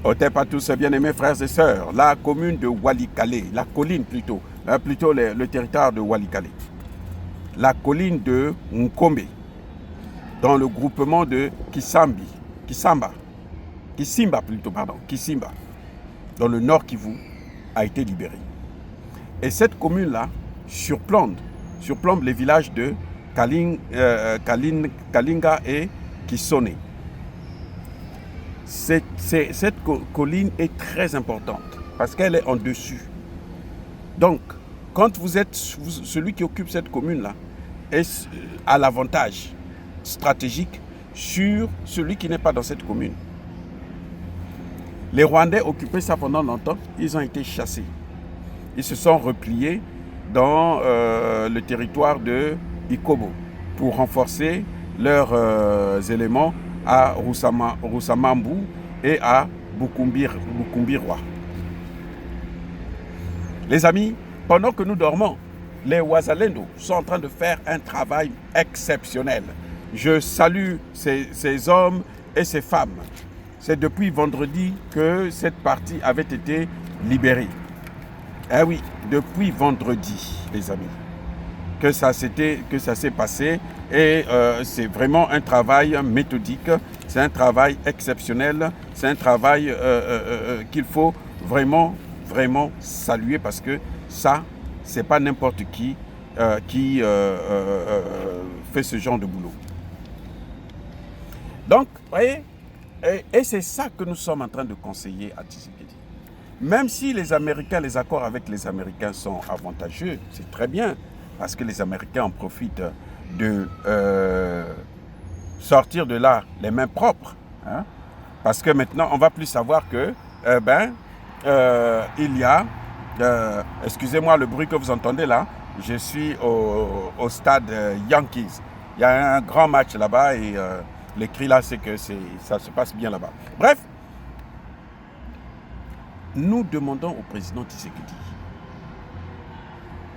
Otep à tous, bien-aimés frères et sœurs, la commune de Walikale, la colline plutôt, le territoire de Walikale, la colline de Nkombe, dans le groupement de Kisimba, dans le nord Kivu, a été libérée. Et cette commune-là surplombe les villages de Kalinga et Kisone. Cette colline est très importante parce qu'elle est en dessus. Donc, quand vous êtes celui qui occupe cette commune-là, a l'avantage stratégique sur celui qui n'est pas dans cette commune. Les Rwandais occupaient ça pendant longtemps, ils ont été chassés. Ils se sont repliés dans le territoire de Ikobo pour renforcer leurs éléments à Roussamambu et à Bukumbirwa. Les amis, pendant que nous dormons, les Wazalendo sont en train de faire un travail exceptionnel. Je salue ces hommes et ces femmes. C'est depuis vendredi que cette partie avait été libérée. Eh oui, depuis vendredi, les amis, que ça s'est passé. Et c'est vraiment un travail méthodique, c'est un travail exceptionnel, c'est un travail qu'il faut vraiment saluer parce que ça, c'est pas n'importe qui fait ce genre de boulot. Donc, vous voyez, et c'est ça que nous sommes en train de conseiller à Tshisekedi. Même si les accords avec les Américains sont avantageux, c'est très bien, parce que les Américains en profitent de sortir de là les mains propres. Hein? Parce que maintenant, on ne va plus savoir que, il y a, excusez-moi le bruit que vous entendez là, je suis au stade Yankees. Il y a un grand match là-bas et les cris là, c'est que ça se passe bien là-bas. Bref, nous demandons au président Tshisekedi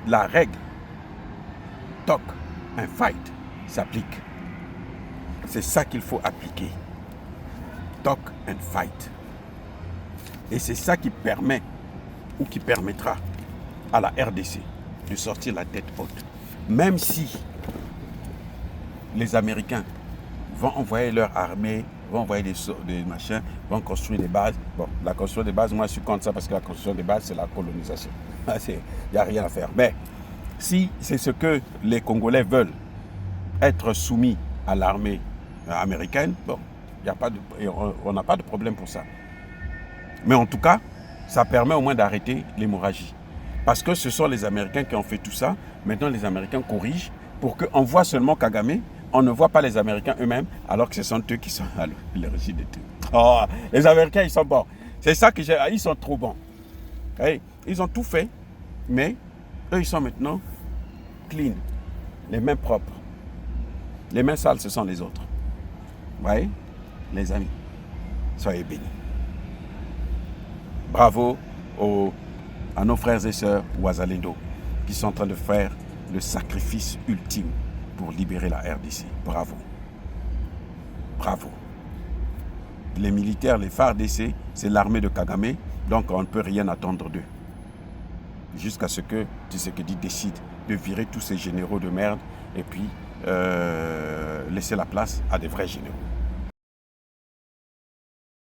la règle talk and fight s'applique. C'est ça qu'il faut appliquer. Talk and fight. Et c'est ça qui permet ou qui permettra à la RDC de sortir la tête haute. Même si les Américains vont envoyer leur armée, vont envoyer des machins, vont construire des bases. Bon, la construction des bases, moi je suis contre ça parce que la construction des bases, c'est la colonisation. Il n'y a rien à faire. Mais si c'est ce que les Congolais veulent, être soumis à l'armée américaine, bon, on n'a pas de problème pour ça. Mais en tout cas, ça permet au moins d'arrêter l'hémorragie. Parce que ce sont les Américains qui ont fait tout ça. Maintenant, les Américains corrigent pour qu'on voit seulement Kagame. On ne voit pas les Américains eux-mêmes, alors que ce sont eux qui sont à l'origine de tout. Oh, les Américains, ils sont bons. C'est ça que ils sont trop bons. Hey, ils ont tout fait, mais eux, ils sont maintenant clean, les mains propres. Les mains sales, ce sont les autres. Vous voyez, les amis, soyez bénis. Bravo à nos frères et sœurs Wazalendo qui sont en train de faire le sacrifice ultime pour libérer la RDC. Bravo. Bravo. Les militaires, les FARDC, c'est l'armée de Kagame, donc on ne peut rien attendre d'eux. Jusqu'à ce que Tshisekedi décide de virer tous ces généraux de merde et puis laisser la place à des vrais généraux.